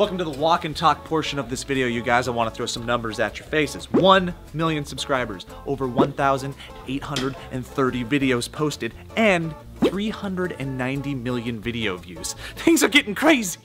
Welcome to the walk and talk portion of this video, you guys. I want to throw some numbers at your faces. 1 million subscribers, over 1,830 videos posted, and 390 million video views. Things are getting crazy.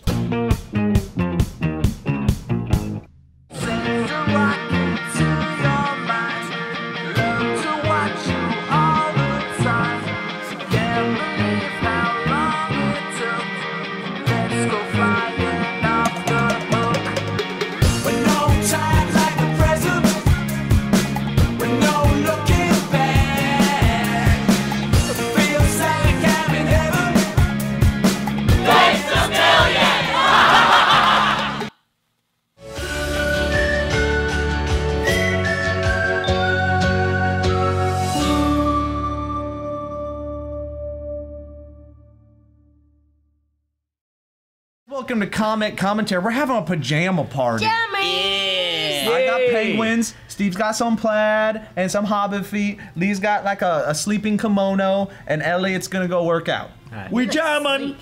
Welcome to Commentary. We're having a pajama party. Jammies! I got penguins, Steve's got some plaid and some hobbit feet, Lee's got like a sleeping kimono, and Elliott's gonna go work out. Right. We jamming!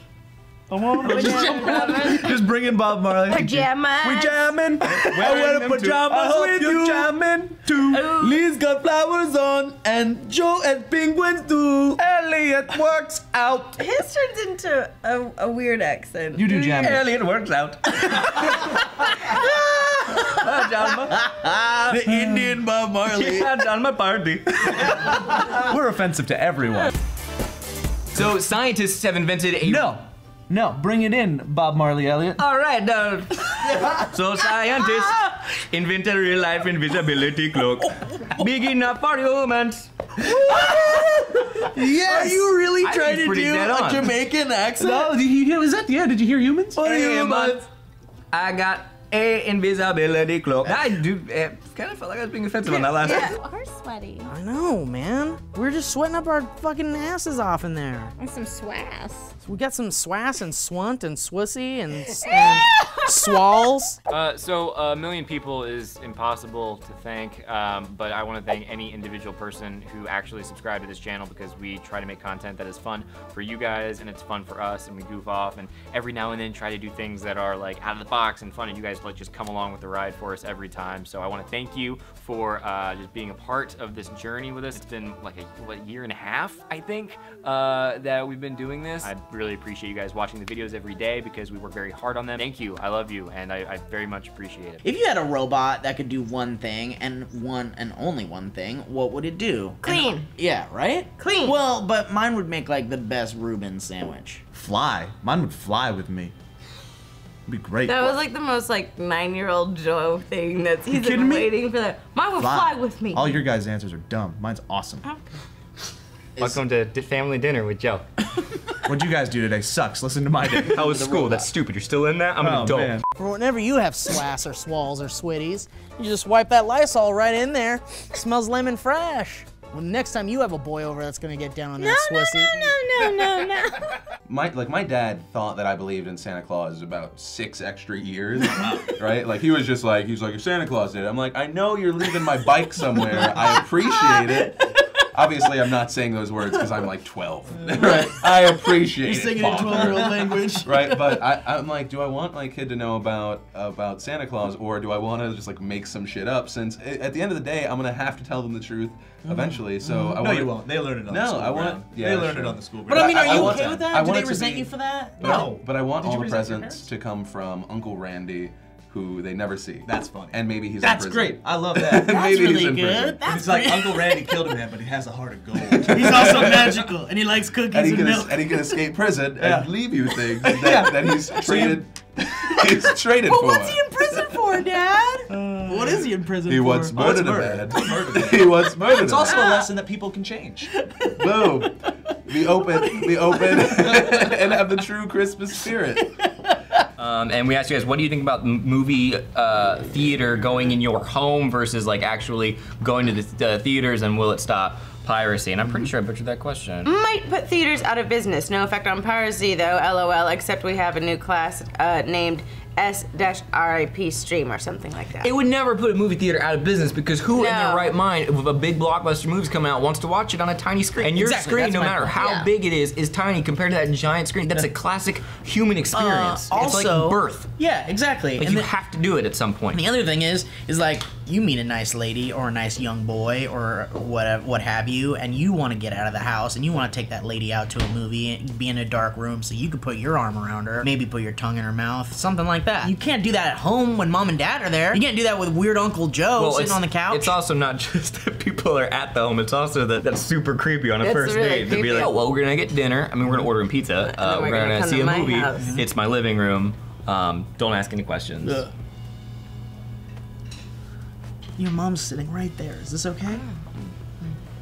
Just bring in Bob Marley. Pajamas! We jamming! I wear the pajamas with you jamming too. Lee's got flowers on, and Joe and penguins do. Elliott works out. His turns into a weird accent. You do jamming. Elliott works out. The Indian Bob Marley. Yeah, on my party. We're offensive to everyone. So scientists have invented a... No, bring it in, Bob Marley Elliott. All right, so scientists invented a real-life invisibility cloak. Big enough for humans. Yes! Are you really trying to do a Jamaican accent? No, did you hear, did you hear humans? Humans. I got a invisibility cloak. I do, kind of felt like I was being offensive on that last one. You are sweaty. I know, man. We're just sweating up our fucking asses off in there. And some swass. We got some swass and swunt and swissy and swalls. So 1 million people is impossible to thank, but I want to thank any individual person who actually subscribed to this channel, because we try to make content that is fun for you guys and it's fun for us, and we goof off and every now and then try to do things that are like out of the box and fun, and you guys like just come along with the ride for us every time. So I want to thank you for just being a part of this journey with us. It's been like a year and a half, I think, that we've been doing this. I really appreciate you guys watching the videos every day because we work very hard on them. Thank you, I love you, and I very much appreciate it. If you had a robot that could do one thing and only one thing, what would it do? Clean. Yeah, right? Clean. Well, but mine would make like the best Reuben sandwich. Fly. Mine would fly with me. It'd be great. That was like the most like 9-year-old Joe thing that he's been waiting for that. Mine would fly with me. All your guys' answers are dumb. Mine's awesome. Okay. Welcome to family dinner with Joe. What'd you guys do today? Sucks. Listen to my day. How was school? That's stupid. You're still in that? I'm an adult. Man. For whenever you have swass or swalls or switties, you just wipe that Lysol right in there. Smells lemon fresh. Well, next time you have a boy over that's gonna get down on that swissy. No. My dad thought that I believed in Santa Claus about 6 extra years, right? Like he was like, if Santa Claus did it, I'm like, I know you're leaving my bike somewhere. I appreciate it. Obviously, I'm not saying those words because I'm like 12, right? I appreciate it. You're singing in 12-year-old language. Right, but I'm like, do I want my kid to know about Santa Claus, or do I want to just like make some shit up? Since at the end of the day, I'm gonna have to tell them the truth eventually. So I want. You won't. They learn it on the school ground. Yeah, they learn it on the school ground. But I mean, are you want okay with that? Do they it to resent be- you for that? No. But I want all the resent your presents to come from Uncle Randy, who they never see. That's funny. And maybe he's That's in prison. great. I love that. That's Maybe really he's in good. prison. That's It's like great. Uncle Randy killed a man, but he has a heart of gold. He's also magical, and he likes cookies And and, milk. he can escape prison Yeah. and leave you things that he's traded. He's traded But for. what's he in prison for, Dad? What is he in prison He for? once murdered a murder. man. He once murdered It's a also man. a lesson that people can change. Boom. Be open, and have the true Christmas spirit. And we asked you guys, what do you think about movie theater going in your home versus like actually going to the theaters, and will it stop piracy? And I'm pretty sure I butchered that question. Might put theaters out of business. No effect on piracy though, LOL, except we have a new class named S-RIP stream or something like that. It would never put a movie theater out of business because who in their right mind, with a big blockbuster movie coming out, wants to watch it on a tiny screen? And your screen, no matter how big it is tiny compared to that giant screen. That's a classic human experience. Also, it's like birth. Yeah, exactly. Like, and you have to do it at some point. And the other thing is like you meet a nice lady or a nice young boy or what have you, and you want to get out of the house and you want to take that lady out to a movie and be in a dark room so you could put your arm around her, maybe put your tongue in her mouth, something like that. You can't do that at home when mom and dad are there. You can't do that with weird Uncle Joe sitting on the couch. It's also not just that people are at the home, it's also that that's super creepy on a first date to be like, oh, well, we're gonna get dinner. I mean, we're gonna order a pizza. We're gonna see a movie. It's my living room. Don't ask any questions. Your mom's sitting right there. Is this okay?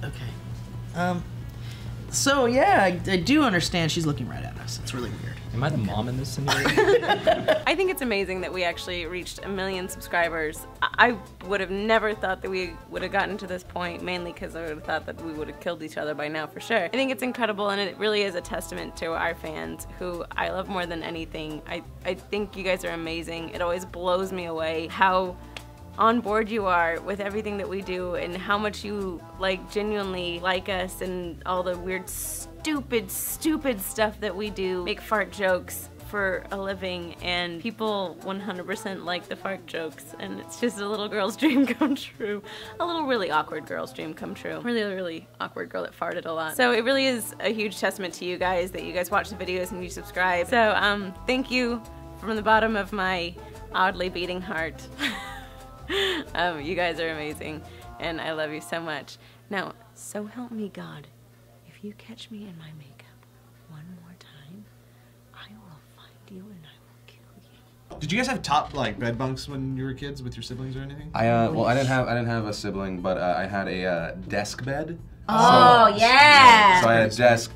Okay. So yeah, I do understand she's looking right at us. It's really weird. Am I the mom in this scenario? I think it's amazing that we actually reached 1 million subscribers. I would have never thought that we would have gotten to this point, mainly because I would have thought that we would have killed each other by now for sure. I think it's incredible, and it really is a testament to our fans, who I love more than anything. I think you guys are amazing. It always blows me away how on board you are with everything that we do and how much you like genuinely like us and all the weird stupid stuff that we do. Make fart jokes for a living, and people 100% like the fart jokes, and it's just a little girl's dream come true. A little really awkward girl's dream come true. Really awkward girl that farted a lot. So it really is a huge testament to you guys that you guys watch the videos and you subscribe. So thank you from the bottom of my oddly beating heart. You guys are amazing, and I love you so much. Now, so help me God, if you catch me in my makeup one more time, I will find you and I will kill you. Did you guys have top bed bunks when you were kids with your siblings or anything? Well, I didn't have a sibling, but I had a desk bed. Oh, yeah. So I had a desk.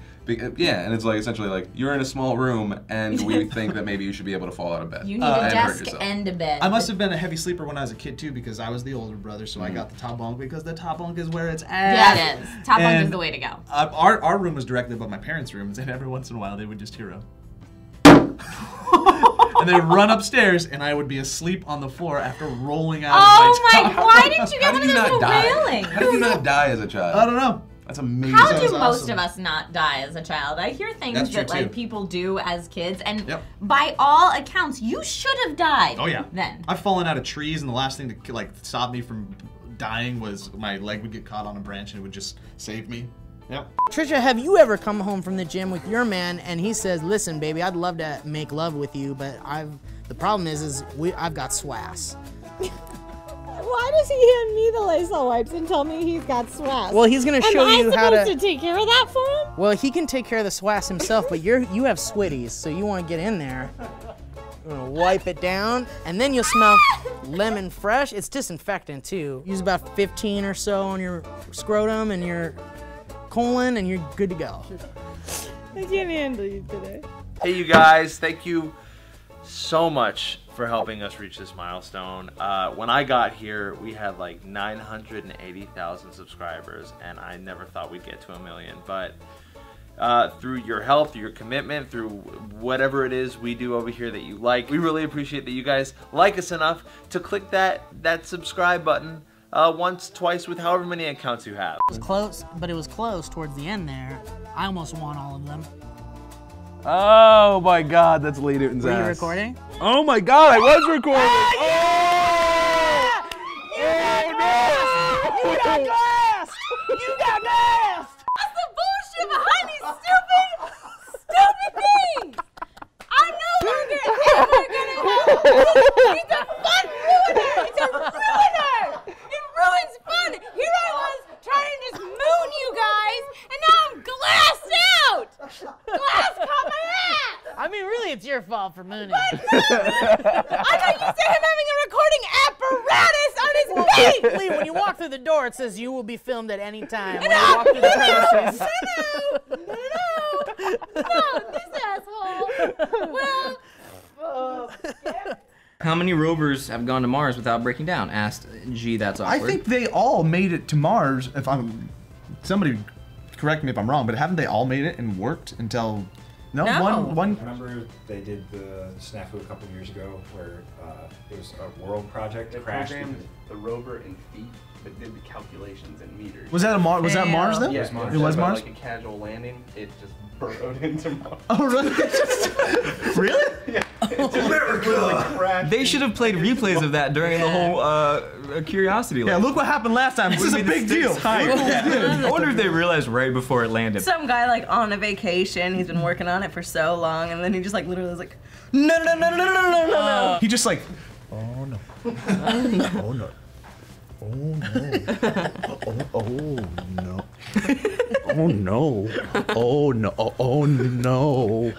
Yeah, and it's like essentially like you're in a small room and we think that maybe you should be able to fall out of bed. You need a desk and a bed. I must have been a heavy sleeper when I was a kid too, because I was the older brother, so I got the top bunk because the top bunk is where it's at. Yeah, it is. Top bunk is the way to go. Our room was directly above my parents' rooms, and every once in a while they would just hear a and they would run upstairs, and I would be asleep on the floor after rolling out of my top. God, why didn't you get one of those little railings? How did you not die as a child? I don't know. That's amazing. How do most of us not die as a child? I hear things that people do as kids, and by all accounts, you should have died. Oh yeah. Then I've fallen out of trees, and the last thing to stop me from dying was my leg would get caught on a branch, and it would just save me. Yep. Trisha, have you ever come home from the gym with your man and he says, "Listen, baby, I'd love to make love with you, but the problem is I've got swass." Why does he hand me the Lysol wipes and tell me he's got swass? Well, he's gonna show you how to. Am I supposed to take care of that for him? Well, he can take care of the swass himself, but you have switties, so you want to get in there. You're gonna wipe it down, and then you'll smell lemon fresh. It's disinfectant too. Use about 15 or so on your scrotum and your colon, and you're good to go. I can't handle you today. Hey, you guys! Thank you so much for helping us reach this milestone. When I got here, we had like 980,000 subscribers, and I never thought we'd get to 1 million. But through your help, through your commitment, through whatever it is we do over here that you like, we really appreciate that you guys like us enough to click that subscribe button once, twice, with however many accounts you have. It was close, but it was close towards the end there. I almost won all of them. Oh my God, that's Lee Newton's ass. Were you recording? Oh my God, I was recording. Oh, yeah! You got glassed! You got glassed! That's the bullshit behind these stupid things! I know we're gonna help. He's a fun ruiner! It's a ruiner! It ruins fun! Here I was trying to just moon you guys, and now I'm glassed out! Glass caught my ass! I mean, really, it's your fault for mooning. I thought you said him having a recording apparatus on his feet! Lee, when you walk through the door, it says you will be filmed at any time. When you walk through the premises. No, this asshole. Well, How many rovers have gone to Mars without breaking down? Asked G. That's awkward. I think they all made it to Mars. Somebody correct me if I'm wrong, but haven't they all made it and worked until No, No. one. Remember they did the snafu a couple years ago where it was a world project They crashed. programmed the rover in feet, but did the calculations in meters. Was that a Was that Mars then? Yeah, It was Mars. Like a casual landing, it just burrowed into Mars. Oh really? Really? Yeah. It just literally crashed. They should have played replays of that during the whole Curiosity. Yeah, look what happened last time. This is a big deal. I wonder if they realized right before it landed. Some guy like on a vacation, he's been working on it for so long, and then he just like literally was like, no. He just like, oh no. Oh no. Oh no. Oh no. Oh no. Oh no. Oh no.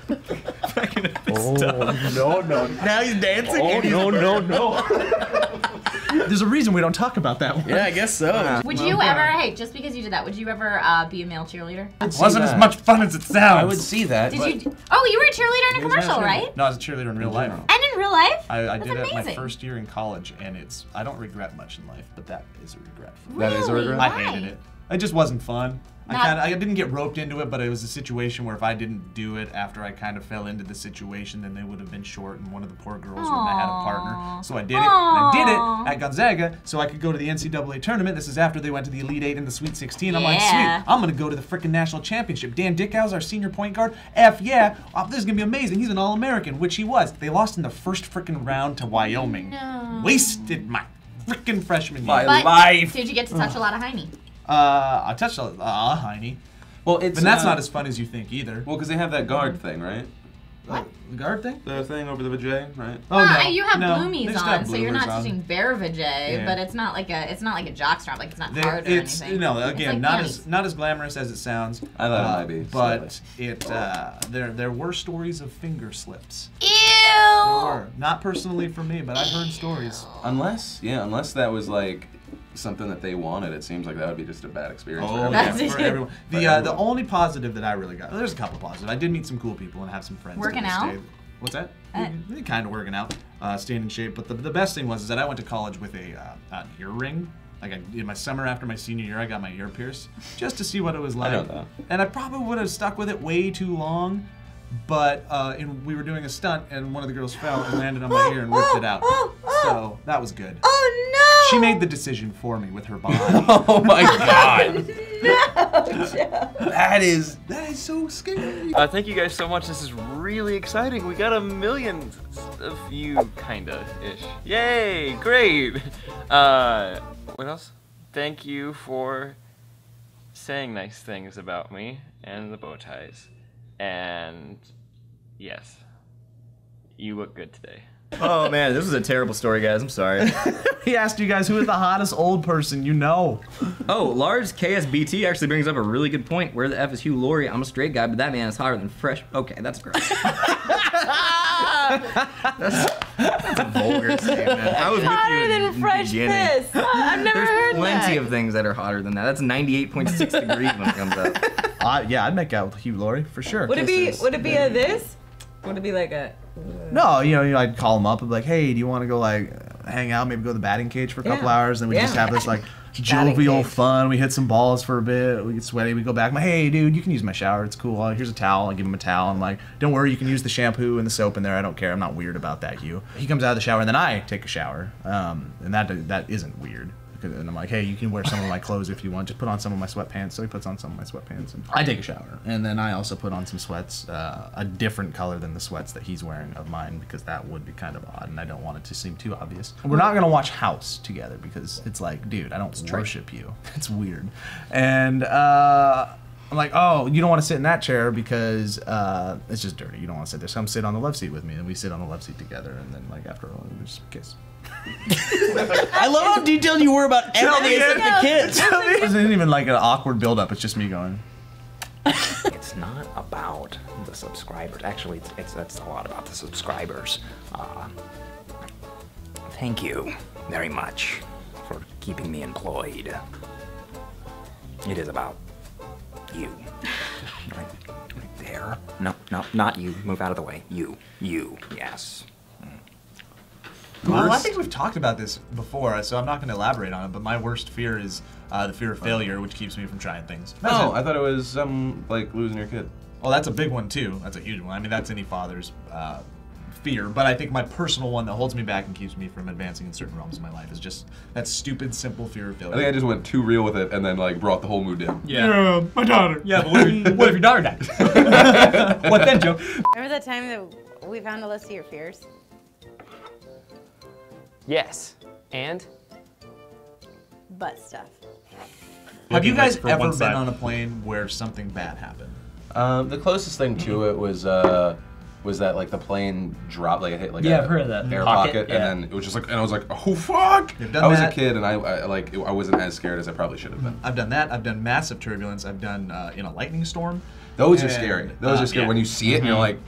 Oh no. Now he's dancing. Oh no. There's a reason we don't talk about that one. Yeah, I guess so. Would you ever, hey, just because you did that, would you ever be a male cheerleader? It wasn't as much fun as it sounds. I would see that. Did you? Oh, you were a cheerleader in a commercial, right? No, I was a cheerleader in real life. And in real life? I That's did it my amazing. first year in college, and I don't regret much in life, but that is a regret. That is a regret? I hated it. It just wasn't fun. Not- I didn't get roped into it, but it was a situation where if I didn't do it after I kind of fell into the situation, then they would have been short, and one of the poor girls wouldn't have had a partner. So I did it, and I did it at Gonzaga, so I could go to the NCAA tournament. This is after they went to the Elite Eight and the Sweet 16. I'm like, Yeah. sweet, I'm gonna go to the freaking national championship. Dan Dickhow's our senior point guard. F yeah, this is gonna be amazing. He's an All-American, which he was. They lost in the first freaking round to Wyoming. No. Wasted my freaking freshman year. But did you get to touch a lot of Heine? I touched a Heine. Well, it's But that's not as fun as you think either. Well, because they have that guard thing, right? What? The guard thing? The thing over the vajay, right? Oh Well, no, you have no. bloomies They just on, have so you're not bloomers on. touching bare vajay, Yeah. but it's not like a jock strap, like it's not They- hard or it's anything. no, It's again, like not as glamorous as it sounds. I thought it might be but there were stories of finger slips. Ew! There were. Not personally for me, but I've heard stories. Unless that was like something that they wanted, it seems like that would be just a bad experience for Oh, everyone. yeah, for everyone. For The everyone. only positive that I really got, there's a couple positive. I did meet some cool people and have some friends. Working to this out? day. What's that? Kind of working out, staying in shape. But the best thing was is that I went to college with an earring. Like in my summer after my senior year, I got my ear pierced just to see what it was like. I know that. And I probably would have stuck with it way too long. But we were doing a stunt, and one of the girls fell and landed on my ear and ripped it out. So that was good. Oh no! She made the decision for me with her body. Oh my god! That is so scary. Thank you guys so much. This is really exciting. We got 1 million of you, kinda-ish. Yay! Great! What else? Thank you for saying nice things about me and the bow ties. And yes, you look good today. Oh man, this was a terrible story, guys. I'm sorry. He asked you guys who is the hottest old person you know. Oh, Lars KSBT actually brings up a really good point. Where the F is Hugh Laurie? I'm a straight guy, but that man is hotter than Fresh. Okay, that's gross. that's a vulgar statement. I was Hotter with you than in the fresh beginning. piss. I've never There's heard plenty that. of things that are hotter than that. That's 98.6 degrees when it comes up. Yeah, I'd make out with Hugh Laurie for sure. Would it be a this? Would it be like a? No, I'd call him up and be like, hey, do you want to go like hang out, maybe go to the batting cage for a couple hours, and we just have this like jovial fun. We hit some balls for a bit. We get sweaty. We go back. I'm like, hey, dude, you can use my shower. It's cool. Here's a towel. I give him a towel. I'm like, don't worry, you can use the shampoo and the soap in there. I don't care. I'm not weird about that, Hugh. He comes out of the shower, and then I take a shower, and that isn't weird. And I'm like, hey, you can wear some of my clothes if you want. Just put on some of my sweatpants. So he puts on some of my sweatpants. And I take a shower. And then I also put on some sweats, a different color than the sweats that he's wearing of mine, because that would be kind of odd, and I don't want it to seem too obvious. We're not going to watch House together, because it's like, dude, I don't worship you. It's weird. And I'm like, oh, you don't want to sit in that chair because it's just dirty. You don't want to sit there. So come sit on the love seat with me. And we sit on the love seat together. And then, like, after all, we just kiss. I love how detailed you were about everything except the kids. It wasn't even like an awkward build-up. It's just me going. It's not about the subscribers. Actually, it's a lot about the subscribers. Thank you very much for keeping me employed. It is about you. Right there. No, not you. Move out of the way. You, yes. Well, I think we've talked about this before, so I'm not going to elaborate on it, but my worst fear is the fear of failure, which keeps me from trying things. Oh, I thought it was like losing your kid. Oh, that's a big one too. That's a huge one. I mean, that's any father's fear. But I think my personal one that holds me back and keeps me from advancing in certain realms of my life is just that stupid, simple fear of failure. I think I just went too real with it and then like brought the whole mood down. Yeah, my daughter. Yeah, but what if your daughter dies? What then, Joe? Remember that time that we found a list of your fears? Yes. And? Butt stuff. Have you guys ever been on a plane where something bad happened? The closest thing to it was that like the plane dropped, like it hit like I've heard of that. air pocket, and then it was just like, and I was like, oh fuck! I was a kid, and I wasn't as scared as I probably should have been. I've done that. I've done massive turbulence. I've done in a lightning storm. Those are scary. Those are scary when you see it, and you're like,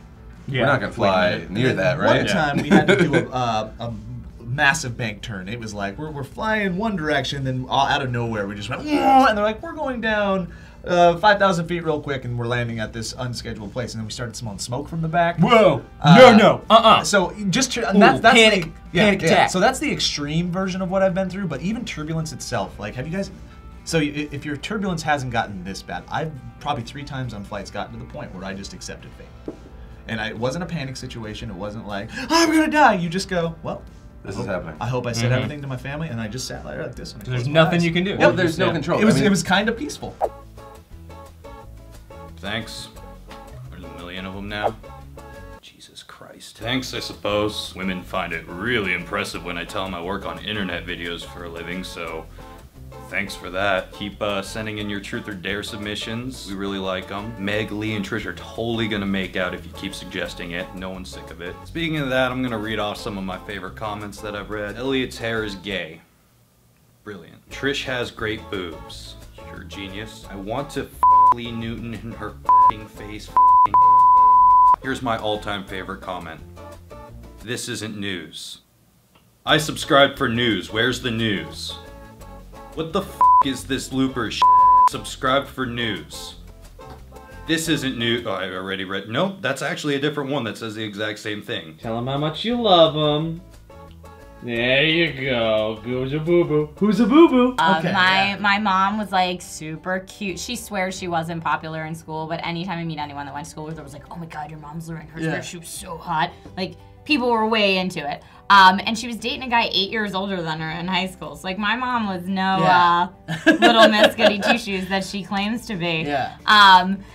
we're not gonna fly near that, right? One time we had to do a massive bank turn. It was like we're flying one direction, then out of nowhere we just went, whoa, and they're like, we're going down 5,000 feet real quick, and we're landing at this unscheduled place, and then we started smelling smoke from the back. Whoa! So just that's panic attack. So that's the extreme version of what I've been through. But even turbulence itself, like, have you guys? So if your turbulence hasn't gotten this bad, I've probably 3 times on flights gotten to the point where I just accepted fate, and it wasn't a panic situation. It wasn't like I'm gonna die. You just go, well. This is happening. I hope I said everything to my family, and I just sat there like this. There's nothing you can do. Yeah, there's no control. It was kind of peaceful. Thanks. There's a million of them now. Jesus Christ. Thanks, I suppose. Women find it really impressive when I tell them I work on internet videos for a living, so thanks for that. Keep sending in your truth or dare submissions. We really like them. Meg, Lee, and Trish are totally gonna make out if you keep suggesting it. No one's sick of it. Speaking of that, I'm gonna read off some of my favorite comments that I've read. Elliott's hair is gay. Brilliant. Trish has great boobs. You're a genius. I want to Lee Newton in her face. Here's my all-time favorite comment. This isn't news. I subscribed for news. Where's the news? What the is this Bloopers Subscribe for news. This isn't new. Oh, I already read. Nope, that's actually a different one that says the exact same thing. Tell them how much you love them. There you go. Who's a boo-boo? Who's a boo-boo? My mom was like super cute. She swears she wasn't popular in school, but anytime I meet anyone that went to school with her, was like, oh my god, your mom's wearing her hair. She was so hot. Like, people were way into it. And she was dating a guy 8 years older than her in high school. So, like, my mom was no little Miss Goody Two-Shoes that she claims to be. Yeah.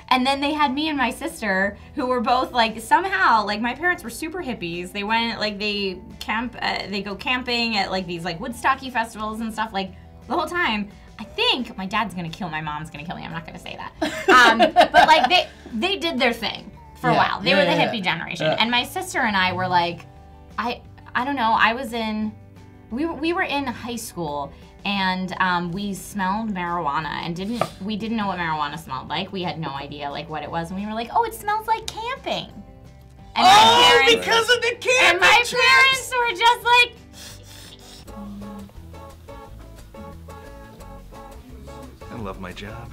And then they had me and my sister, who were both, like, somehow, like, my parents were super hippies. They went, like, they go camping at, like, these, like, Woodstocky festivals and stuff, like, the whole time. I think my dad's gonna kill my mom's gonna kill me. I'm not gonna say that. But, like, they did their thing for a while. They were the hippie generation. And my sister and I were, like, I don't know, we were in high school, and we smelled marijuana, and we didn't know what marijuana smelled like. We had no idea like what it was, and we were like, oh, it smells like camping. And because of the camping And my parents were just like, I love my job.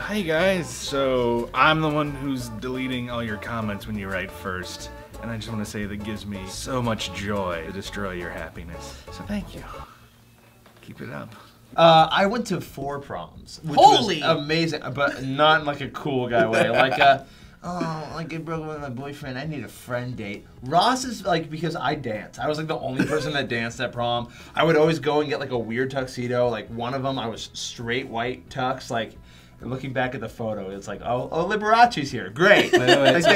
Hey guys, so I'm the one who's deleting all your comments when you write first. And I just want to say that gives me so much joy to destroy your happiness. So thank you. Keep it up. I went to 4 proms, which was amazing, but not in like a cool guy way. Like I broke up with my boyfriend, I need a friend date. Ross is like, because I dance. I was like the only person that danced at prom. I would always go and get like a weird tuxedo. Like one of them, I was straight white tux, like. And looking back at the photo, it's like, oh, Liberace's here. Great. Wait,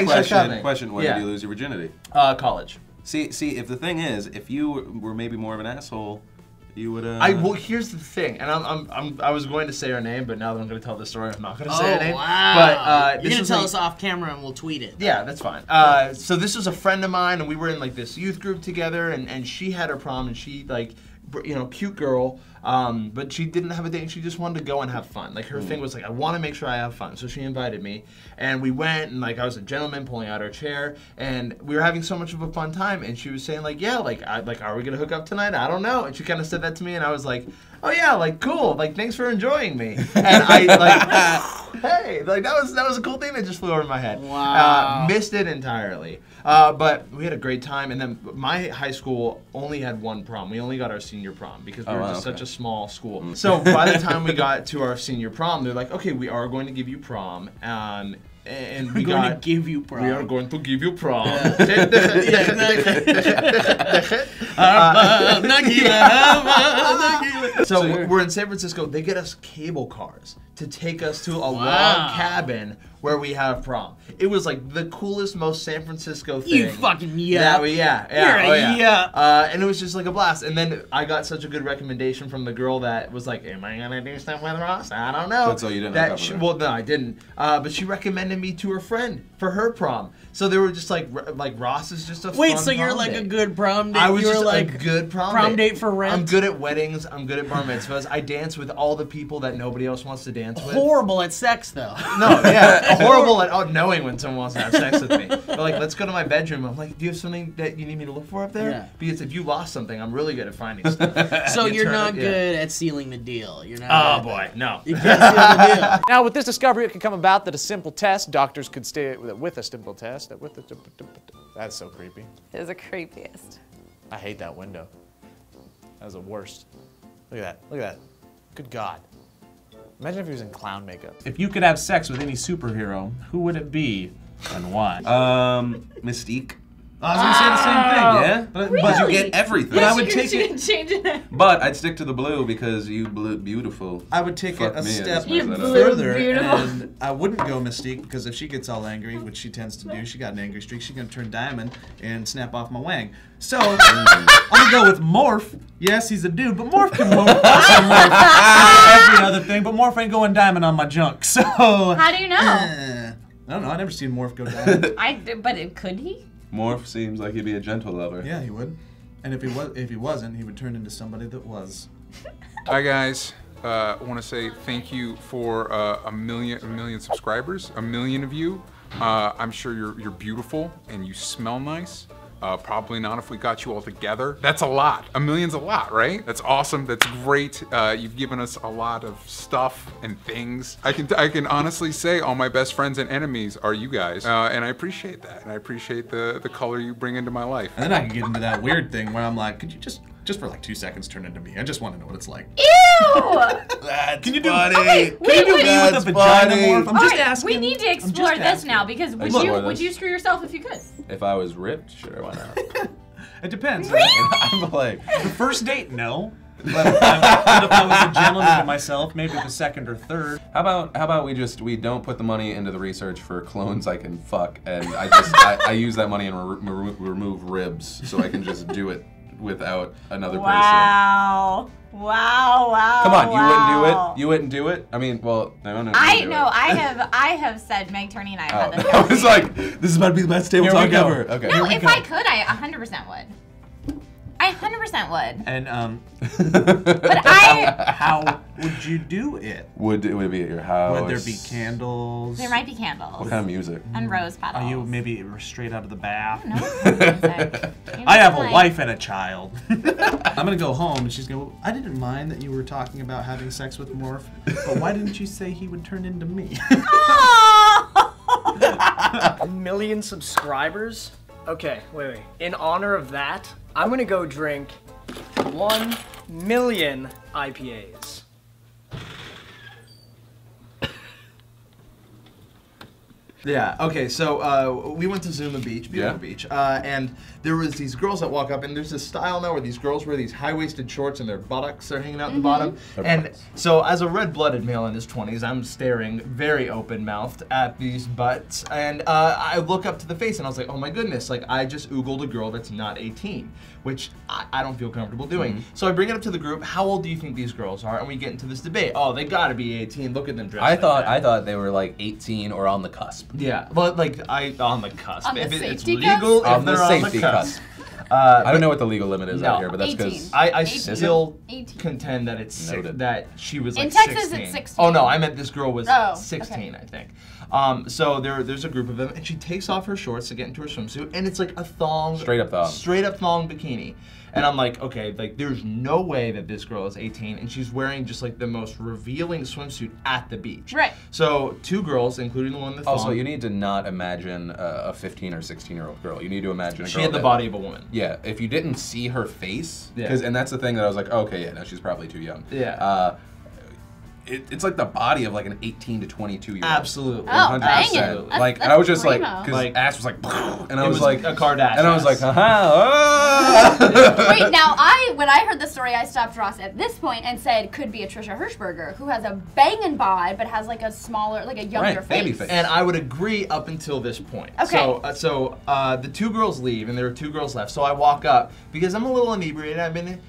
question. When did you lose your virginity? College. See, if the thing is, if you were maybe more of an asshole, you would. Well, here's the thing, and I was going to say her name, but now that I'm going to tell the story, I'm not going to say her name. Wow. But you're going to tell us off camera, and we'll tweet it. Yeah, that's fine. So this was a friend of mine, and we were in like this youth group together, and she had her prom, and she like, you know, cute girl. But she didn't have a date, and she just wanted to go and have fun. Like, her thing was, like, I want to make sure I have fun. So she invited me, and we went, and, like, I was a gentleman pulling out her chair, and we were having so much of a fun time, and she was saying, like, yeah, like, are we going to hook up tonight? I don't know. And she kind of said that to me, and I was like, oh, yeah, like, cool. Like, thanks for enjoying me. And I, like, hey, like, that was a cool thing that just flew over my head. Wow. Missed it entirely. But we had a great time, and then my high school only had 1 prom. We only got our senior prom because we were just such a small school. So by the time we got to our senior prom, they're like, okay, we are going to give you prom. and we going got to give you prom. We are going to give you prom. So we're in San Francisco. They get us cable cars to take us to a log cabin where we have prom. It was like the coolest, most San Francisco thing. You fucking yeah. And it was just like a blast. And then I got such a good recommendation from the girl that was like, "Am I gonna do stuff with Ross? I don't know." That's all you didn't hook up with her. Well, no, I didn't. But she recommended me to her friend for her prom. So they were just like Ross is just a Wait, fun so you're prom like date. a good prom date? I was you're just like a good prom date for rent? I'm good at weddings. I'm good at bar mitzvahs. I dance with all the people that nobody else wants to dance with. Horrible at sex, though. No, yeah, horrible at knowing when someone wants to have sex with me. They're like, let's go to my bedroom. I'm like, do you have something that you need me to look for up there? Yeah. Because if you lost something, I'm really good at finding stuff. So you're not good at sealing the deal. You're not. Oh boy, no. You can't seal the deal. Now, with this discovery, it can come about that a simple test, doctors could stay with a simple test. That's so creepy. It is the creepiest. I hate that window. That was the worst. Look at that. Look at that. Good God. Imagine if he was in clown makeup. If you could have sex with any superhero, who would it be and why? Mystique. I was gonna say the same thing. Yeah, but you get everything. But I would take it. Change it. But I'd stick to the blue because you blue beautiful. I would take it a step further, and I wouldn't go Mystique because if she gets all angry, which she tends to do, she got an angry streak, she's gonna turn diamond and snap off my wang. So I'm gonna go with Morph. Yes, he's a dude, but Morph can morph. Every other thing, but Morph ain't going diamond on my junk. So how do you know? I don't know. I never seen Morph go diamond. But could he? Morph seems like he'd be a gentle lover. Yeah, he would. And if he wasn't, he would turn into somebody that was. Hi guys, I want to say thank you for a million subscribers, a million of you. I'm sure you're beautiful and you smell nice. Probably not if we got you all together. That's a lot. A million's a lot, right? That's awesome. That's great. You've given us a lot of stuff and things. I can honestly say all my best friends and enemies are you guys, and I appreciate that. And I appreciate the color you bring into my life. And then I can get into that weird thing where I'm like, could you just for like 2 seconds turn into me? I just want to know what it's like. Ew! That's Can you do funny. Okay, can you do me with a vagina morph? I'm just asking. We need to explore this now because would you screw yourself if you could? If I was ripped, sure, why not? It depends. Really? I'm like, the first date, no. But if I was a gentleman to myself, maybe the second or third. How about we don't put the money into the research for clones I can fuck, and I use that money and remove ribs so I can just do it without another person. Wow. Come on, you wouldn't do it? You wouldn't do it? I mean, well, I don't know. I have said Meg, Turney, and I have had this I was like, this is about to be the best table talk ever. Okay. No, if I could, I 100% would. I 100% would. And but how would you do it? Would it be at your house? Would there be candles? There might be candles. What kind of music? And rose petals. Are you maybe straight out of the bath? No. I have a wife and a child. I'm gonna go home and she's gonna. I didn't mind that you were talking about having sex with Morph, but why didn't you say he would turn into me? A million subscribers? Okay, wait. In honor of that, I'm gonna go drink 1 million IPAs. Yeah, okay, so we went to Zuma Beach, beautiful beach, and there was these girls that walk up, and there's this style now where these girls wear these high-waisted shorts and their buttocks are hanging out the bottom. And so as a red-blooded male in his 20s, I'm staring very open-mouthed at these butts, and I look up to the face and I was like, oh my goodness, like I just oogled a girl that's not 18, which I don't feel comfortable doing. So I bring it up to the group, how old do you think these girls are? And we get into this debate. Oh, they gotta be 18, look at them dressed I thought they were like 18 or on the cusp. Yeah, well, like on the cusp. On the if it's safety legal, cusp? if they're on the cusp. I don't know what the legal limit is out here, but that's because I still contend that it's that she was like in Texas 16. it's 16. Oh no, I meant this girl was 16, okay. I think. So there's a group of them, and she takes off her shorts to get into her swimsuit, and it's like a thong, straight up thong bikini. And I'm like, okay, like there's no way that this girl is 18, and she's wearing just like the most revealing swimsuit at the beach. Right. So 2 girls, including the one in the thong. Also, you need to not imagine a 15 or 16-year-old girl. You need to imagine a girl. She had the body of a woman. Yeah, if you didn't see her face, Yeah. and that's the thing that I was like, okay, yeah, no, she's probably too young. Yeah. it's like the body of like an 18 to 22-year-old. Absolutely. 100%. Like, and I was just like, because ass was like, and I was like, a Kardashian. And I was like, haha. Wait, now when I heard the story, I stopped Ross at this point and said, could be a Trisha Hershberger, who has a banging bod, but has like a smaller, like a younger face. And I would agree up until this point. Okay. So the two girls leave, and there are two girls left. So I walk up, because I'm a little inebriated. I've been,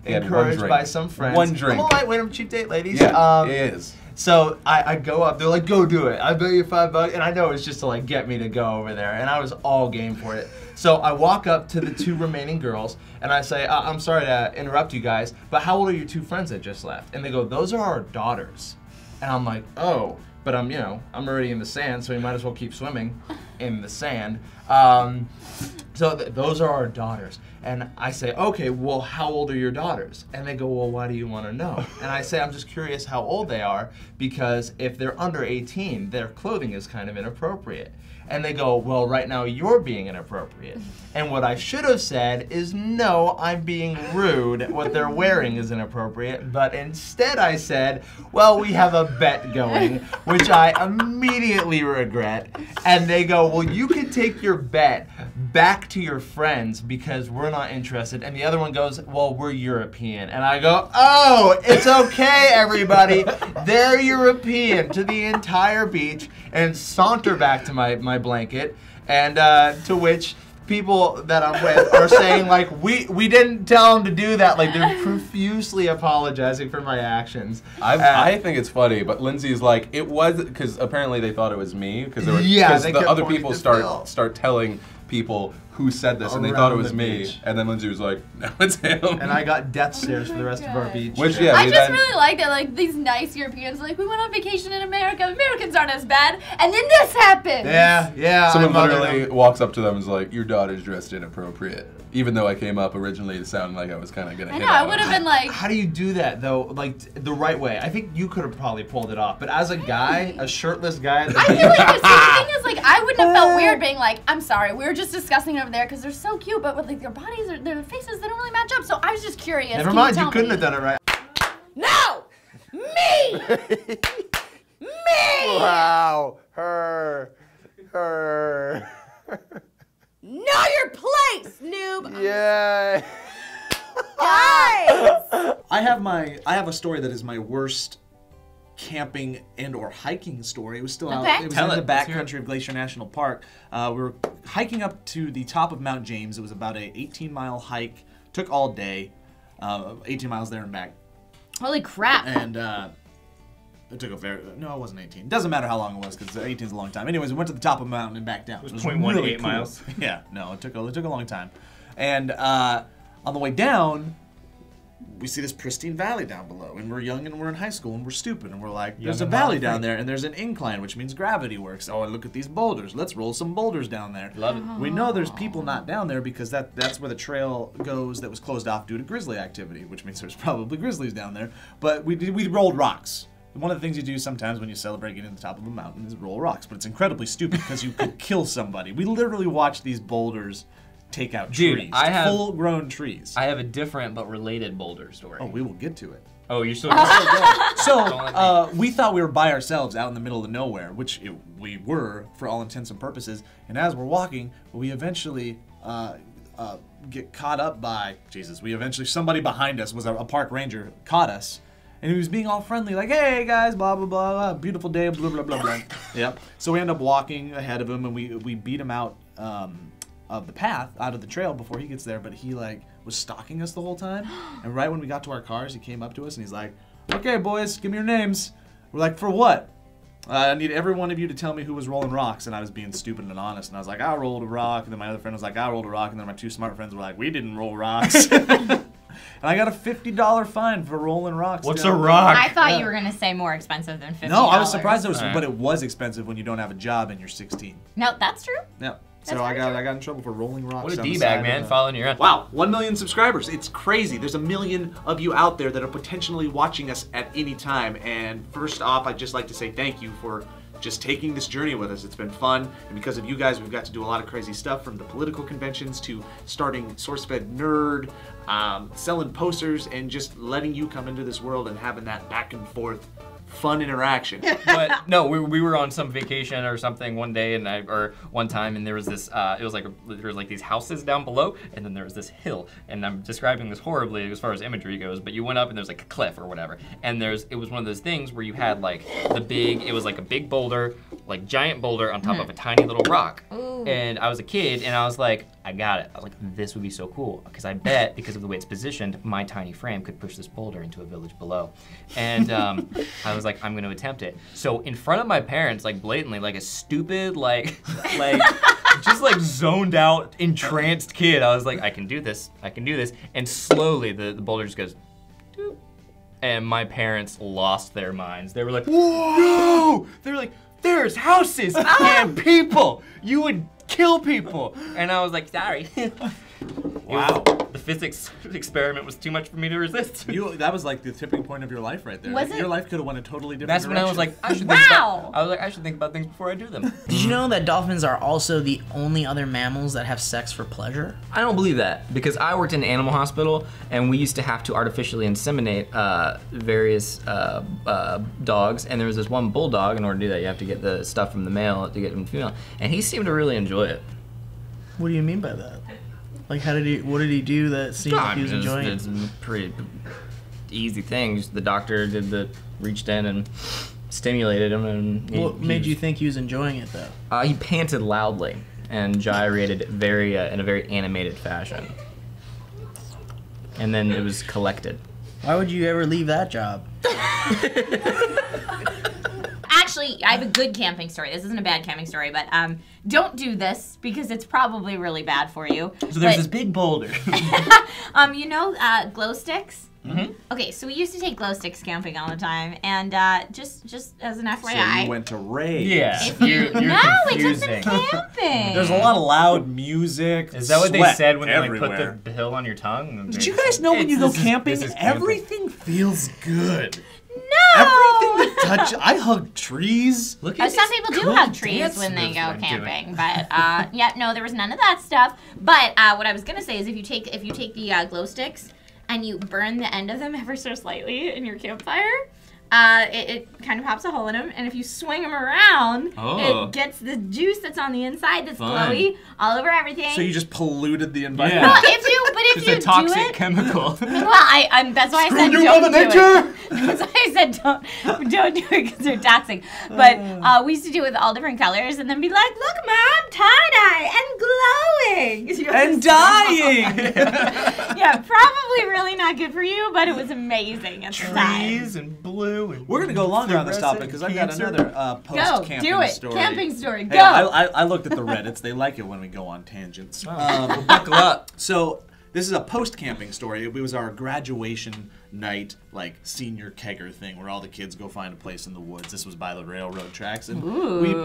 encouraged by some friends. One drink. I'm a lightweight, cheap date, ladies. Yeah, it is. So I go up, they're like, go do it. I bet you $5, and I know it's just to like get me to go over there, and I was all game for it. So I walk up to the two remaining girls, and I say, I'm sorry to interrupt you guys, but how old are your two friends that just left? And they go, those are our daughters. And I'm like, oh, but I'm already in the sand, so we might as well keep swimming in the sand. So those are our daughters. And I say, okay, well, how old are your daughters? And they go, well, why do you want to know? And I say, I'm just curious how old they are, because if they're under 18, their clothing is kind of inappropriate. And they go, well, right now you're being inappropriate. And what I should have said is, no, I'm being rude. What they're wearing is inappropriate. But instead I said, well, we have a bet going, which I immediately regret. And they go, well, you can take your bet back to your friends because we're not interested. And the other one goes, well, we're European. And I go, oh, it's okay, everybody. They're European, to the entire beach, and saunter back to my blanket, and to which people that I'm with are saying, like, we didn't tell them to do that. Like, they're profusely apologizing for my actions. I think it's funny, but Lindsay's like, it was, because apparently they thought it was me, because the other people start telling people who said this, and they thought it was me, and then Lindsay was like, no, it's him. And I got death stares for the rest of our beach. Which, I just really like that, like, these nice Europeans, like, we went on vacation in America, Americans aren't as bad, and then this happens! Yeah. Someone literally walks up to them and is like, your daughter's dressed inappropriate. Even though I came up originally to sound like I was kind of going to hit I would have been like... How do you do that, though, like, the right way? I think you could have probably pulled it off, but as a guy, a shirtless guy... I feel like the thing is, like, I wouldn't have felt weird being like, I'm sorry, we were just discussing it over there because they're so cute, but with, like, their bodies, their faces, they don't really match up, so I was just curious. Never mind, you couldn't have done it right. No! Me! Me! Wow. Her. Know your place, noob! Yeah. Guys! I have a story that is my worst camping and or hiking story. It was still out. It was in the backcountry of Glacier National Park. We were hiking up to the top of Mount James. It was about a 18-mile hike. Took all day. 18 miles there and back. Holy crap. And it took no, it wasn't 18. Doesn't matter how long it was because 18 is a long time. Anyways, we went to the top of the mountain and back down. It was 0.18 really cool. miles. Yeah, no, it took a long time. And on the way down, we see this pristine valley down below, and we're young and we're in high school and we're stupid and we're like, there's a valley down there and there's an incline, which means gravity works. Oh, and look at these boulders. Let's roll some boulders down there. Love it. We know there's people not down there because that's where the trail goes that was closed off due to grizzly activity, which means there's probably grizzlies down there. But we rolled rocks. One of the things you do sometimes when you celebrate getting to the top of a mountain is roll rocks, but it's incredibly stupid because you could kill somebody. We literally watched these boulders take out trees, full-grown trees. I have a different but related boulder story. Oh, we will get to it. Oh, you're still So, we thought we were by ourselves out in the middle of nowhere, which we were for all intents and purposes. And as we're walking, we eventually get caught up by, somebody behind us was a park ranger, caught us. And he was being all friendly, like, hey, guys, blah, blah, blah, blah, beautiful day, blah, blah, blah, blah. Yep. So we end up walking ahead of him, and we beat him out of the path, out of the trail before he gets there, but he, like, was stalking us the whole time. And right when we got to our cars, he came up to us, and he's like, okay, boys, give me your names. We're like, for what? I need every one of you to tell me who was rolling rocks. And I was being stupid and honest, and I was like, I rolled a rock. And then my other friend was like, I rolled a rock. And then my two smart friends were like, we didn't roll rocks. And I got a $50 fine for rolling rocks. What's a rock? I thought you were going to say more expensive than $50. No, I was surprised but it was expensive when you don't have a job and you're 16. No, that's true. Yeah. So I got in trouble for rolling rocks. What a D-bag, man, following your own. Wow, 1 million subscribers. It's crazy. There's 1 million of you out there that are potentially watching us at any time. And first off, I'd just like to say thank you for just taking this journey with us. It's been fun, and because of you guys, we've got to do a lot of crazy stuff, from the political conventions to starting SourceFed Nerd, selling posters, and just letting you come into this world and having that back and forth fun interaction. But no, we were on some vacation or something one day, or one time, and there was this. It was like there was like these houses down below, and then there was this hill. And I'm describing this horribly as far as imagery goes, but you went up and there's like a cliff or whatever, and it was one of those things where you had like it was like a big boulder, like giant boulder on top of a tiny little rock. Ooh. And I was a kid, and I was like, I got it. I was like, this would be so cool, because I bet because of the way it's positioned, my tiny frame could push this boulder into a village below. And I was like, I'm going to attempt it. So in front of my parents, like blatantly, like a stupid, just like zoned out, entranced kid, I was like, I can do this. I can do this. And slowly the boulder just goes, doop. And my parents lost their minds. They were like, whoa! They were like, there's houses and people. You would kill people. And I was like, sorry. Wow. The physics experiment was too much for me to resist. That was like the tipping point of your life right there. Was it? Your life could have went a totally different That's direction. when I was like, I should think about things before I do them. Did you know that dolphins are also the only other mammals that have sex for pleasure? I don't believe that, because I worked in an animal hospital, and we used to have to artificially inseminate various dogs, and there was this one bulldog. In order to do that, you have to get the stuff from the male to get from the female, and he seemed to really enjoy it. What do you mean by that? Like, what did he do that seemed like he was enjoying it? It's a pretty easy thing. Just the doctor reached in and stimulated him. And What made you think he was enjoying it, though? He panted loudly and gyrated in a very animated fashion. And then it was collected. Why would you ever leave that job? Actually, I have a good camping story. This isn't a bad camping story, but don't do this because it's probably really bad for you. So there's this big boulder. You know glow sticks? Mm-hmm. Okay, so we used to take glow sticks camping all the time, and just as an FYI. So you went to raves. Yeah. No, we took them camping. There's a lot of loud music. Is that what they said when everywhere. they put the pill on your tongue? Did you guys know when you go camping, everything feels good? No! Everything that touches. I hug trees. Look at some people do hug trees when they go camping, but yeah, no, there was none of that stuff. But what I was gonna say is, if you take the glow sticks and you burn the end of them ever so slightly in your campfire, it kind of pops a hole in them, and if you swing them around, it gets the juice that's on the inside that's glowy all over everything. So you just polluted the environment. Well, if you do it, toxic chemical. Well, that's why I said don't do it. That's why I said don't do it because they're toxic. But we used to do it with all different colors, and then be like, look, Mom, tie-dye and glowing and dying. Yeah, probably really not good for you, but it was amazing at the time. Trees and blue. We're gonna go longer on this topic because I've got another post-camping story. Camping story. Go. Hey, I looked at the Reddits. They like it when we go on tangents. Buckle up. So this is a post-camping story. It was our graduation night, like senior kegger thing, where all the kids go find a place in the woods. This was by the railroad tracks, and we'd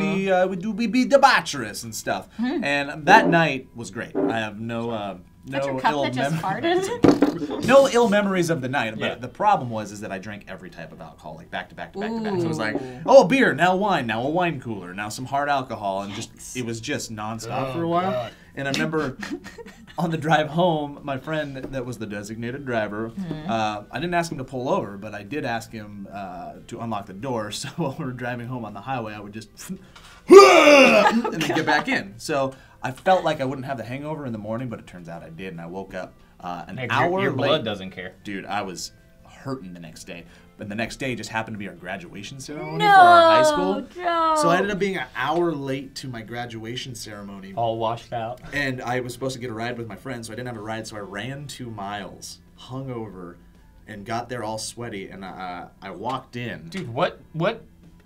be debaucherous and stuff. And that night was great. I have no ill memories of the night. But the problem was that I drank every type of alcohol, like back to back to back to back. So it was like, oh, beer, now wine, now a wine cooler, now some hard alcohol, and it was just nonstop for a while. God. And I remember on the drive home, my friend that was the designated driver, I didn't ask him to pull over, but I did ask him to unlock the door. So while we were driving home on the highway, I would just and then get back in. So I felt like I wouldn't have the hangover in the morning, but it turns out I did, and I woke up an hour your late. blood doesn't care. Dude, I was hurting the next day. But the next day just happened to be our graduation ceremony for our high school. No. So I ended up being an hour late to my graduation ceremony. All washed out. And I was supposed to get a ride with my friend, so I didn't have a ride, so I ran 2 miles, hungover, and got there all sweaty, and I walked in. Dude, what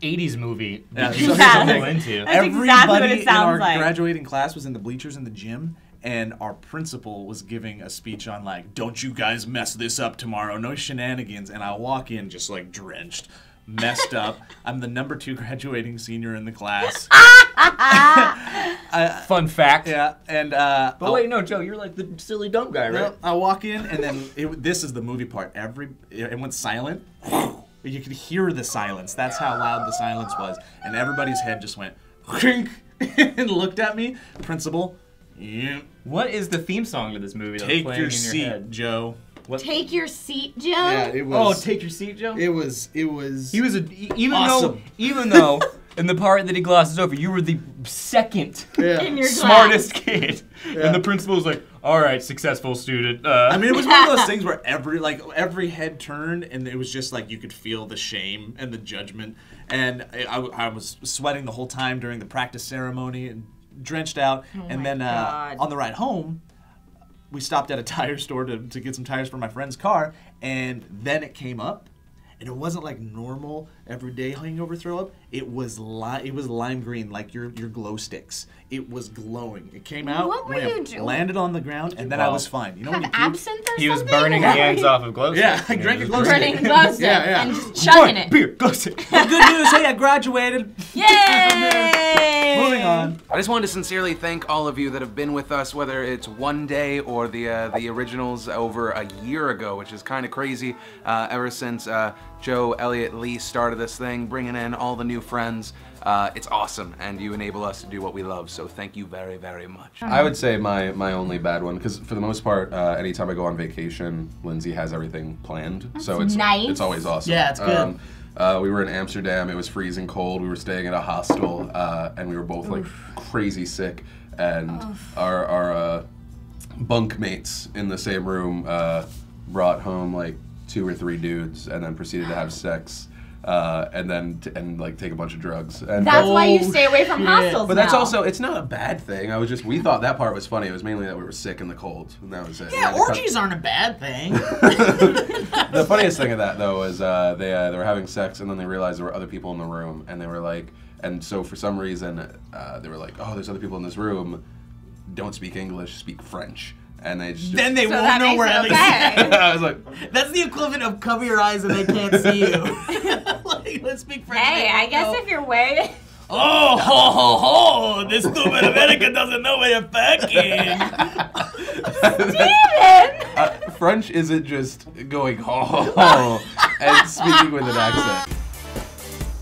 80s movie Yeah, did you so stumble into? That's Everybody exactly what it in our sounds like. graduating class was in the bleachers in the gym, and our principal was giving a speech on, like, don't you guys mess this up tomorrow, no shenanigans. And I walk in just, like, drenched, messed up. I'm the number 2 graduating senior in the class. Fun fact. Yeah, and but wait, no, Joe, you're like the silly dumb guy, right? I walk in, and then this is the movie part. It went silent. You could hear the silence. That's how loud the silence was. And everybody's head just went crink and looked at me. Principal, yeah. What is the theme song to this movie? Take your seat, Joe. What? Take your seat, Joe. Yeah, it was. Oh, take your seat, Joe. It was. He was even awesome. even though in the part that he glosses over, you were the second In your smartest class. kid, Yeah. and the principal was like, "All right, successful student." I mean, it was one of those things where every head turned, and it was just like you could feel the shame and the judgment. And I was sweating the whole time during the practice ceremony and drenched out. Oh and my then God. on the ride home, we stopped at a tire store to get some tires for my friend's car, and then it came up. And it wasn't like normal everyday hangover throw up. It was lime green, like your glow sticks. It was glowing. It came out, What were you doing? landed on the ground, and then I was fine. You know when you Have puke? absinthe or He was something? burning the ends off of glow Yeah, sticks. I drank a glow stick. Burning glow stick Yeah. and just chugging it. Beer, glow stick. Well, good news, hey, I graduated. Yay! Moving on. I just wanted to sincerely thank all of you that have been with us, whether it's one day or the originals over a year ago, which is kind of crazy. Ever since Joe, Elliott, Lee started this thing, bringing in all the new friends. It's awesome, and you enable us to do what we love, so thank you very, very much. I would say my only bad one, because for the most part, anytime I go on vacation, Lindsay has everything planned, so it's nice. it's always awesome. Yeah, it's good. We were in Amsterdam. It was freezing cold. We were staying at a hostel, and we were both like crazy sick. And our bunk mates in the same room brought home like 2 or 3 dudes, and then proceeded to have sex. And then like take a bunch of drugs. And That's why you stay away from hostels But that's now. also, it's not a bad thing. We thought that part was funny. It was mainly that we were sick in the cold, and that was it. Yeah, orgies aren't a bad thing. The funniest thing of that though is they were having sex, and then they realized there were other people in the room, and they were like, and so for some reason they were like, oh, there's other people in this room. Don't speak English, speak French. And they just Then they won't know where it okay. I was like, that's the equivalent of cover your eyes and they can't see you. Like, let's speak French. Hey, I guess if you're way... Oh, ho, ho, ho! This stupid American doesn't know where you're fucking. Steven! French isn't just going ho ho ho and speaking with an accent.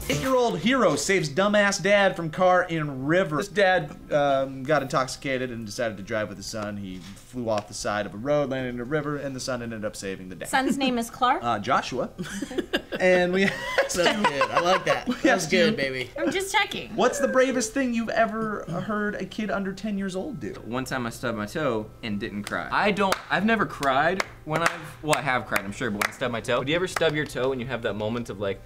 8-year-old hero saves dumbass dad from car in river. This dad got intoxicated and decided to drive with his son. He flew off the side of a road, landed in a river, and the son ended up saving the dad. Son's name is Clark? Joshua. And we That's good. I like that. That's good, baby. I'm just checking. What's the bravest thing you've ever heard a kid under 10 years old do? One time I stubbed my toe and didn't cry. I've never cried when well, I have cried, I'm sure, but when I stubbed my toe. Do you ever stub your toe and you have that moment of like,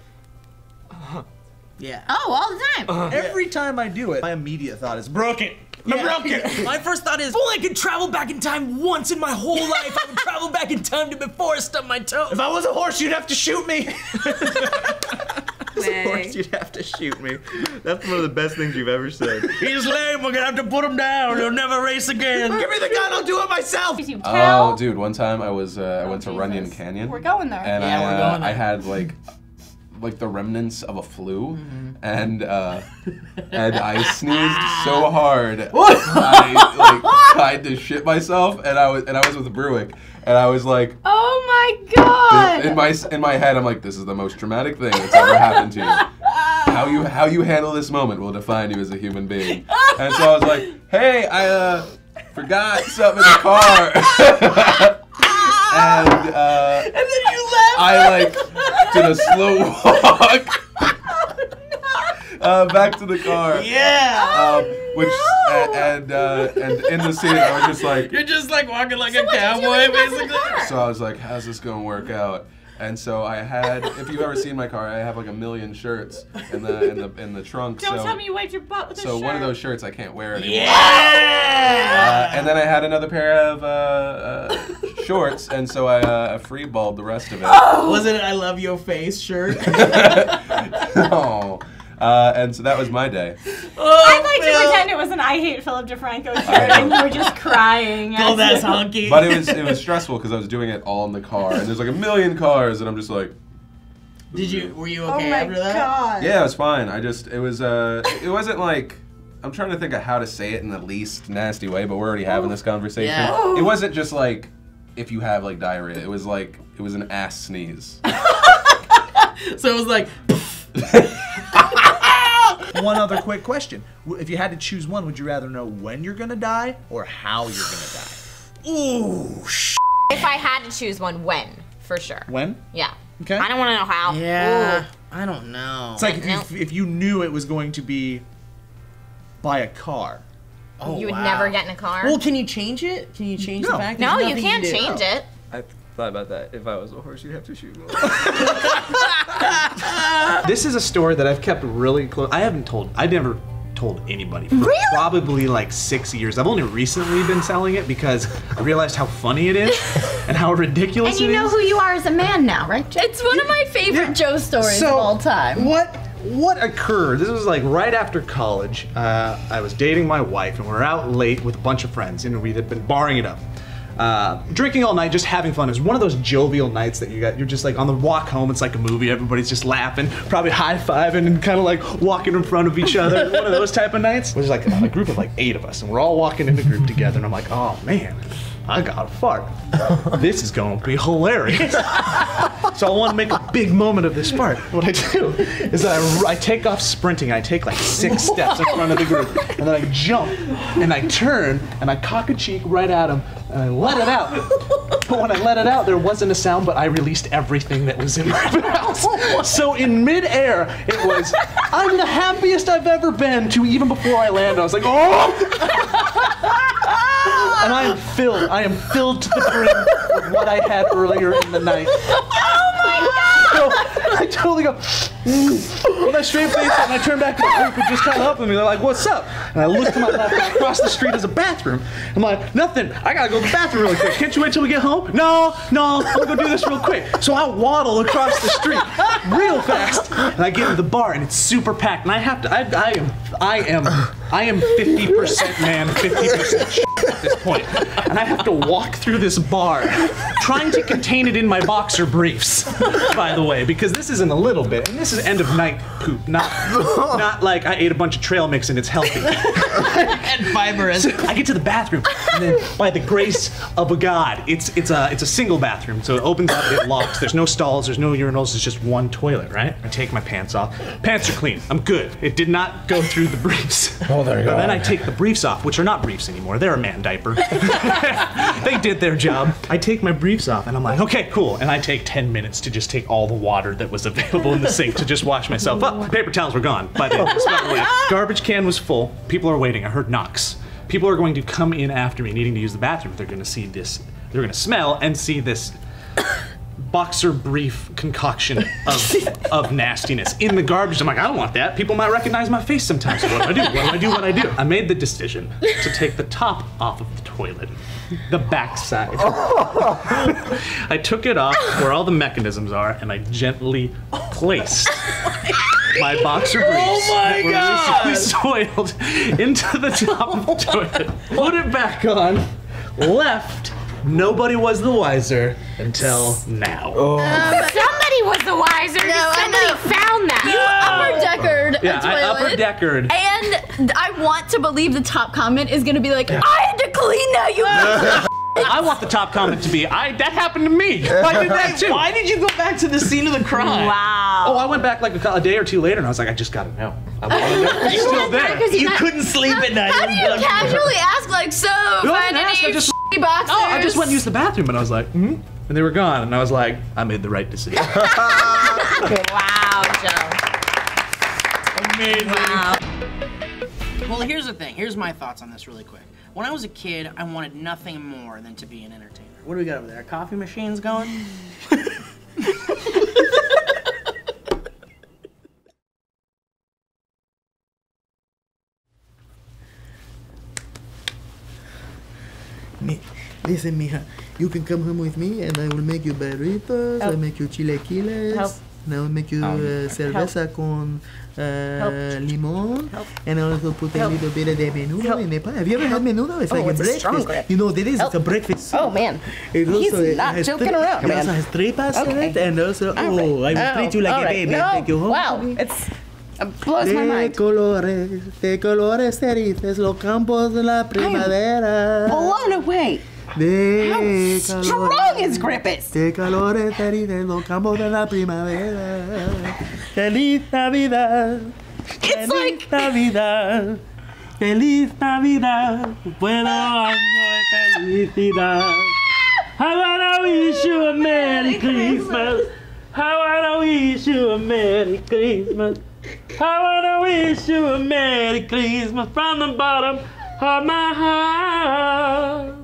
Yeah. Oh, all the time. Every time I do it, my immediate thought is, broke it. I broke it. My first thought is, if only I could travel back in time once in my whole life, I would travel back in time to before I stubbed my toe. If I was a horse, you'd have to shoot me. of course you'd have to shoot me. That's one of the best things you've ever said. He's lame, we're gonna have to put him down. He'll never race again. Give me the gun, I'll do it myself. Oh, dude, one time I went to Runyon Canyon. We're going there. And Yeah, we're going there. I had like the remnants of a flu, and I sneezed so hard I like tried to shit myself, and I was with Bruick, and I was like, Oh my god! in my head I'm like, this is the most traumatic thing that's ever happened to you. How you handle this moment will define you as a human being. And so I was like, hey, I forgot something in the car. And then you left. I like did a slow walk back to the car. Yeah. Which and in the scene I was just like, You're just like walking like a cowboy, basically. so I was like, how's this gonna work out? And so I had, if you've ever seen my car, I have like 1 million shirts in the trunk. Don't so, tell me you wiped your butt with a shirt. So one of those shirts I can't wear anymore. Yeah. And then I had another pair of shorts, and so I freeballed the rest of it. Wasn't it I love your face shirt? Oh. And so that was my day. I'd like to pretend it was an I Hate Philip DeFranco shirt and you were just crying. Go that's honky. But it was stressful because I was doing it all in the car, and there's like 1 million cars, and I'm just like. Were you okay after that? God. Yeah, it was fine. It wasn't like. I'm trying to think of how to say it in the least nasty way, but we're already having this conversation. Yeah. It wasn't just like if you have like diarrhea. It was an ass sneeze. So it was like. One other quick question. If you had to choose one, would you rather know when you're gonna die or how you're gonna die? Ooh, If I had to choose one, when? For sure. When? Yeah. Okay. I don't want to know how. Yeah. Ooh. I don't know. It's like if you knew it was going to be by a car. Oh, You would never get in a car? Well, can you change it? Can you change the fact? No, There's you nothing can't do. change it. I thought about that. If I was a horse, you'd have to shoot me. This is a story that I've kept really close. I never told anybody for probably like 6 years. I've only recently been selling it because I realized how funny it is and how ridiculous And you it know is. who you are as a man now, right? It's one of my favorite Joe stories of all time. What occurred? This was like right after college. I was dating my wife and we were out late with a bunch of friends and we had been barring it up. Drinking all night, just having fun. It was one of those jovial nights that you're just like on the walk home, it's like a movie, everybody's just laughing, probably high-fiving and kind of like walking in front of each other. One of those type of nights. It was like a group of like 8 of us and we're all walking in the group together and I'm like, oh man, I got a fart. This is going to be hilarious. So I want to make a big moment of this fart. What I do is that I take off sprinting. I take like 6 steps in front of the group and then I jump and I turn and I cock a cheek right at him and I let it out. But when I let it out, there wasn't a sound, but I released everything that was in my mouth. So in midair, it was, I'm the happiest I've ever been to even before I landed. I was like, oh! And I am filled to the brim with what I had earlier in the night. Oh my God! So I totally go, with my straight face, and I turn back to the group who just caught up with me. They're like, what's up? And I look to my left, and across the street is a bathroom. I'm like, nothing. I gotta go to the bathroom really quick. Can't you wait till we get home? No, I'm gonna go do this real quick. So I waddle across the street real fast, and I get to the bar, and it's super packed. And I have to, I am 50% man, 50% shit at this point. And I have to walk through this bar, trying to contain it in my boxer briefs, by the way, because this isn't a little bit, and this is end of night poop, not like I ate a bunch of trail mix and it's healthy. And fibrous. So I get to the bathroom, and then by the grace of a god, it's a single bathroom, so it opens up, it locks, there's no stalls, there's no urinals, it's just one toilet, right? I take my pants off. Pants are clean, I'm good. It did not go through the briefs. Oh, there you go. But then I take the briefs off, which are not briefs anymore, they're a man diaper. They did their job. I take my briefs off and I'm like, okay, cool. And I take 10 minutes to just take all the water that was available in the sink to just wash myself up. Paper towels were gone by then. Garbage can was full. People are waiting. I heard knocks. People are going to come in after me needing to use the bathroom. They're going to see this. They're going to smell and see this boxer brief concoction of nastiness in the garbage. I'm like, I don't want that. People might recognize my face sometimes. So what do I do? I made the decision to take the top off of the toilet, the backside. I took it off where all the mechanisms are, and I gently placed my boxer briefs that were recently soiled into the top of the toilet. Put it back on. Left. Nobody was the wiser until now. Somebody was the wiser. Somebody found that. You upper-deckered Yeah, a toilet. I upper-deckered. And I want to believe the top comment is going to be like, I had to clean that, you I want the top comment to be, that happened to me. I did that too. Why did you go back to the scene of the crime? Wow. Oh, I went back like a day or two later and I was like, I just gotta know. I want to know. He's still there. You couldn't sleep at night. How do you casually ask, like, so, find any boxers? Oh, I just went and used the bathroom and I was like, and they were gone. And I was like, I made the right decision. Wow, Joe. Amazing. Wow. Well, here's the thing. Here's my thoughts on this really quick. When I was a kid, I wanted nothing more than to be an entertainer. What do we got over there? Coffee machines going? Listen, mija, you can come home with me and I will make you burritos, I'll make you chilaquiles, and I'll make you cerveza con limon, and I'll also put a little bit of the menudo in the pie. Have you ever had menudo? It's like a breakfast. You know what it is? It's a breakfast soup. Oh, man. It also, He's not joking around, It man. also has tripas in it, and also, I will treat you like a baby and take you home. Wow, it blows my mind. De colores felices, los campos de la primavera. Blown away. De How strong is grip is? De calores en los campos de la primavera. Feliz Navidad. It's like Navidad. Feliz Navidad. Buenos años de felicidad. I wanna wish you a Merry Christmas. I wanna wish you a Merry Christmas. I wanna wish you a Merry Christmas from the bottom of my heart.